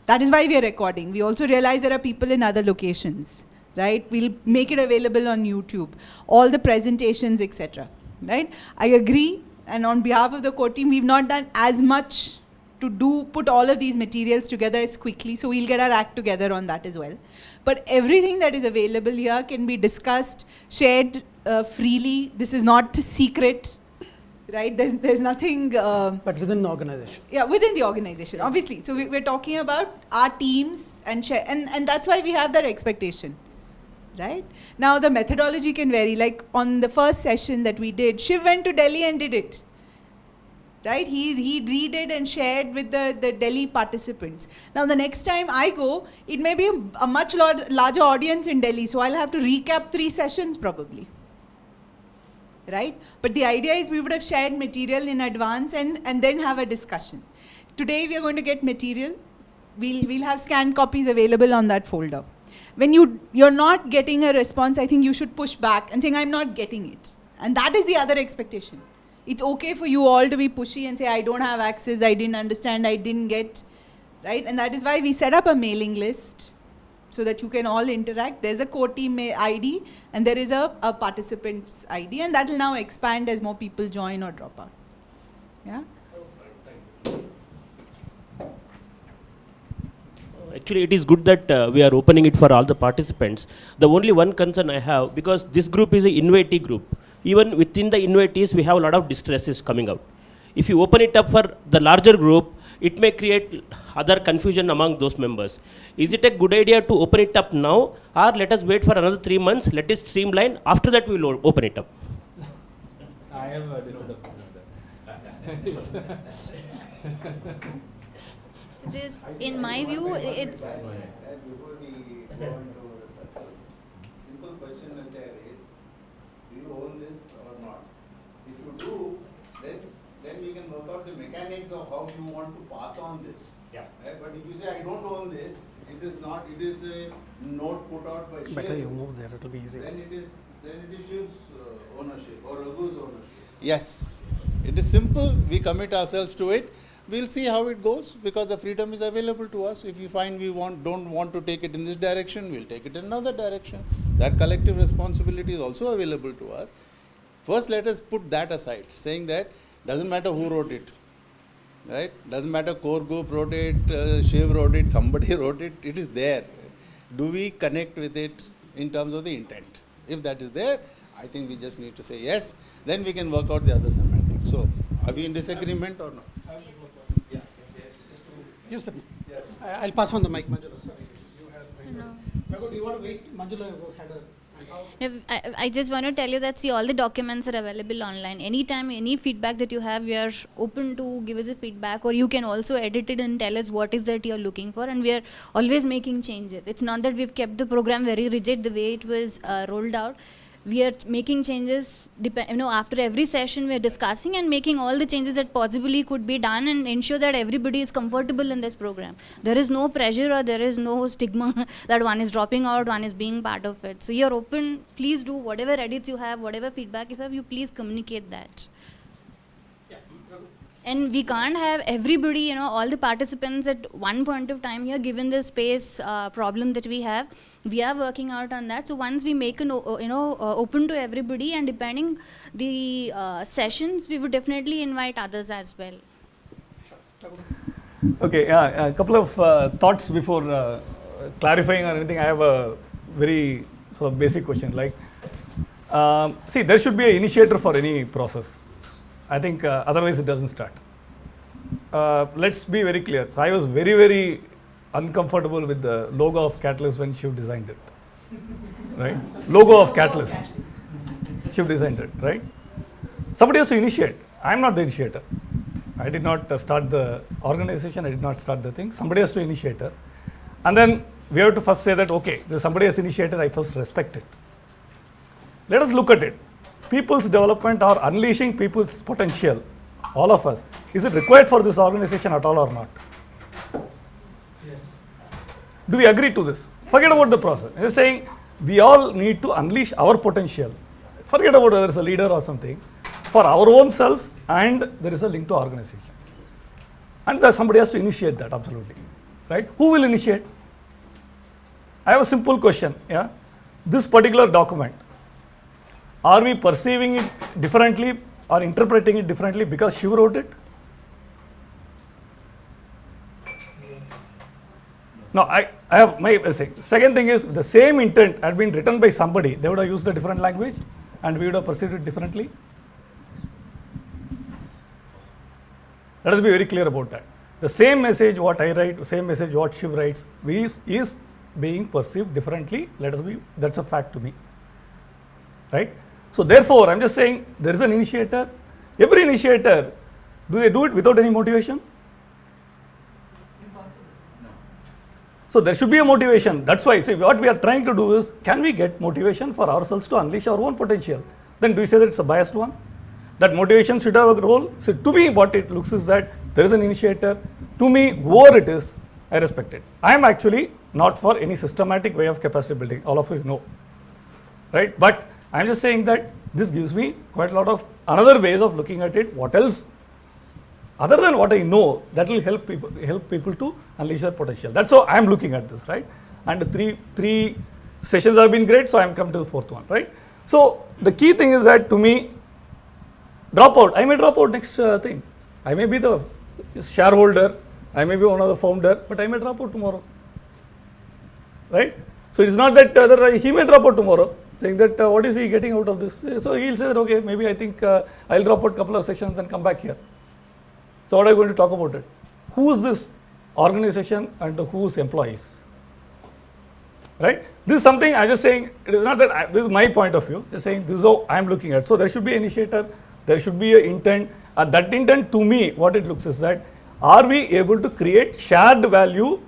That is why we are recording. We also realize there are people in other locations, right? We'll make it available on YouTube, all the presentations, etc. Right? I agree, and on behalf of the core team, we've not done as much to put all of these materials together as quickly, so we'll get our act together on that as well. But everything that is available here can be discussed, shared freely. This is not secret. Right? There's nothing... but within the organization. Yeah, within the organization, obviously. So we're talking about our teams and share, and that's why we have that expectation. Right? Now the methodology can vary. Like on the first session that we did, Shiv went to Delhi and did it. Right? He redid and shared with the Delhi participants. Now the next time I go, it may be a much larger audience in Delhi, so I'll have to recap 3 sessions probably. Right? But the idea is we would have shared material in advance and then have a discussion. Today we are going to get material. We'll have scanned copies available on that folder. When you're not getting a response, I think you should push back and saying, I'm not getting it. And that is the other expectation. It's okay for you all to be pushy and say, I don't have access, I didn't understand, I didn't get, right? And that is why we set up a mailing list so that you can all interact. There's a core team ID and there is a participant's ID, and that will now expand as more people join or drop out. Yeah? Actually, it is good that we are opening it for all the participants. The only one concern I have, because this group is an invitee group, even within the invitees, we have a lot of distresses coming out. If you open it up for the larger group, it may create other confusion among those members. Is it a good idea to open it up now, or let us wait for another 3 months, let it streamline, after that we will open it up? I have a different opinion on that. So this, in my view, it's. Before we go on to the circle, simple question which I raised: do you own this or not? If you do, then we can work out the mechanics of how you want to pass on this. Yeah. Right? But if you say I don't own this, it is not. It is a note put out by Shiv. Better you move there, it will be easy. Then it is Shiv's ownership or Raghu's ownership. Yes, it is simple. We commit ourselves to it. We'll see how it goes, because the freedom is available to us. If we find we don't want to take it in this direction, we'll take it in another direction. That collective responsibility is also available to us. First, let us put that aside, saying that doesn't matter who wrote it, right? Doesn't matter core group wrote it, Shiv wrote it, somebody wrote it. It is there. Do we connect with it in terms of the intent? If that is there, I think we just need to say yes. Then we can work out the other semantics. So, are we in disagreement or not? Yes, sir. I'll pass on the mic, Manjula. Sorry. Raghu, do you want to wait? Manjula had a. I just want to tell you that, see, all the documents are available online. Anytime, any feedback that you have, we are open to give us a feedback, or you can also edit it and tell us what is that you're looking for, and we are always making changes. It's not that we've kept the program very rigid the way it was rolled out. We are making changes, after every session we are discussing and making all the changes that possibly could be done, and ensure that everybody is comfortable in this program. There is no pressure or there is no stigma that one is dropping out, one is being part of it. So you're open, please do whatever edits you have, whatever feedback you have, you please communicate that. And we can't have everybody, all the participants at one point of time here, given the space problem that we have. We are working out on that. So once we make open to everybody, and depending the sessions, we would definitely invite others as well. Okay, yeah, a couple of thoughts before clarifying or anything. I have a very sort of basic question. Like, see, there should be an initiator for any process. I think otherwise it doesn't start. Let's be very clear. So I was very, very uncomfortable with the logo of Catalyst when Shiv designed it. Right? Logo of Catalyst. Shiv designed it, right? Somebody has to initiate. I'm not the initiator. I did not start the organization. I did not start the thing. Somebody has to initiate it. And then we have to first say that, okay, somebody has initiated, I first respect it. Let us look at it. People's development or unleashing people's potential, all of us, is it required for this organization at all or not? Yes. Do we agree to this? Forget about the process. You're saying we all need to unleash our potential. Forget about whether it's a leader or something. For our own selves, and there is a link to organization. And somebody has to initiate that, absolutely. Right? Who will initiate? I have a simple question. Yeah? This particular document, are we perceiving it differently or interpreting it differently because Shiv wrote it? No, I have my saying. Second thing is, the same intent had been written by somebody, they would have used a different language and we would have perceived it differently. Let us be very clear about that. The same message what I write, same message what Shiv writes is being perceived differently. That's a fact to me. Right? So therefore, I'm just saying there is an initiator. Every initiator, do they do it without any motivation? Impossible. No. So there should be a motivation. That's why, see, what we are trying to do is, can we get motivation for ourselves to unleash our own potential? Then do you say that it's a biased one? That motivation should have a role? So to me, what it looks is that there is an initiator. To me, whoever it is, I respect it. I am actually not for any systematic way of capacity building. All of you know. Right? But I'm just saying that this gives me quite a lot of another ways of looking at it. What else, other than what I know, that will help people to unleash their potential. That's how I'm looking at this, right? And the three sessions have been great, so I'm coming to the fourth one, right? So the key thing is that, to me, drop out. I may drop out next thing. I may be the shareholder, I may be one of the founder, but I may drop out tomorrow, right? So it's not that he may drop out tomorrow, saying that what is he getting out of this? So he'll say that, okay, maybe I think I'll drop out a couple of sessions and come back here. So what are you going to talk about it? who's this organization and who's employees. Right? This is something I'm just saying, it is not that this is my point of view, just saying this is how I'm looking at. So there should be an initiator, there should be an intent. That intent to me, what it looks is that, are we able to create shared value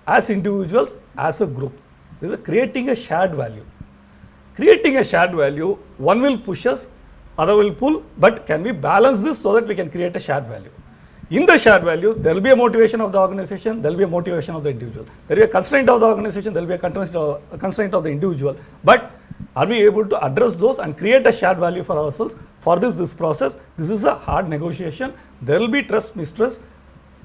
as individuals, as a group? This is creating a shared value. Creating a shared value, one will push us, other will pull, but can we balance this so that we can create a shared value? In the shared value, there will be a motivation of the organization, there will be a motivation of the individual. There will be a constraint of the organization, there will be a constraint of the individual. But are we able to address those and create a shared value for ourselves? For this process, this is a hard negotiation. There will be trust, mistrust.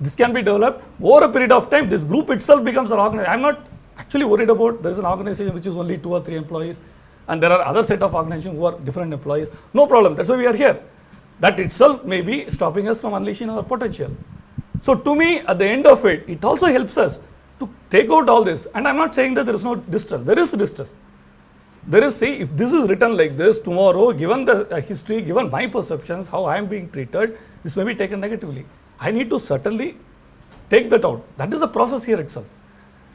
This can be developed over a period of time. This group itself becomes an organization. I'm not actually worried about there is an organization which is only 2 or 3 employees, and there are other set of organizations who are different employees. No problem. That's why we are here. That itself may be stopping us from unleashing our potential. So to me, at the end of it, it also helps us to take out all this. And I'm not saying that there is no distress. There is distress. There is, see, if this is written like this, tomorrow, given the history, given my perceptions, how I am being treated, this may be taken negatively. I need to certainly take that out. That is the process here itself.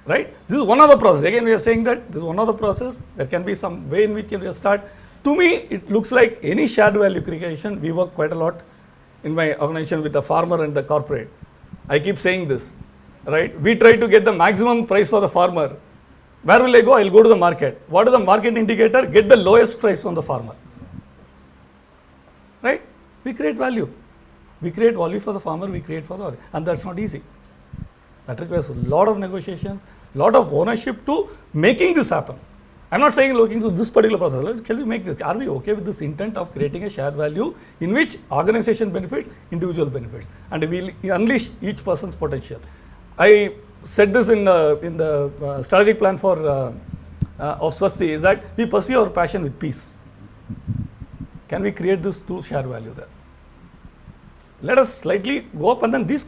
Right? This is one of the process. Again, we are saying that this is one of the process. There can be some way in which we can start. To me, it looks like any shared value creation. We work quite a lot in my organization with the farmer and the corporate. I keep saying this, right? We try to get the maximum price for the farmer. Where will I go? I will go to the market. What is the market indicator? Get the lowest price from the farmer. Right? We create value. We create value for the farmer, we create for the organ. And that's not easy. That requires a lot of negotiations, lot of ownership to making this happen. I'm not saying looking to this particular process. Shall we make this? Are we okay with this intent of creating a shared value in which organization benefits, individual benefits, and we unleash each person's potential? I said this in the strategic plan for of Swasti is that we pursue our passion with peace. Can we create this to shared value there? Let us slightly go up, and then these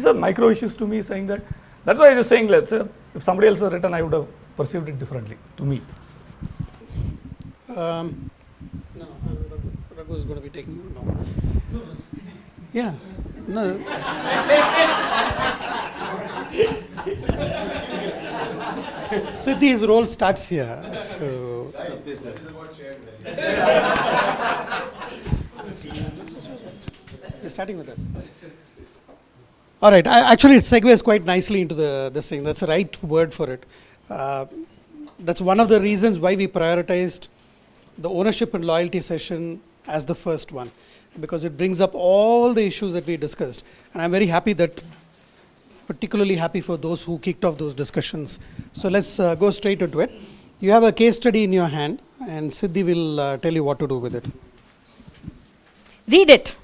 are micro issues to me, saying that. That's why I was saying, let's say, if somebody else had written, I would have perceived it differently, to me. No, Raghu is going to be taking you now. Yeah, no. Siddhi's role starts here, so. You're starting with that. All right. Actually, it segues quite nicely into this thing. That's the right word for it. That's one of the reasons why we prioritized the ownership and loyalty session as the first one, because it brings up all the issues that we discussed. And I'm very happy particularly happy for those who kicked off those discussions. So let's go straight into it. You have a case study in your hand, and Siddhi will tell you what to do with it. Read it.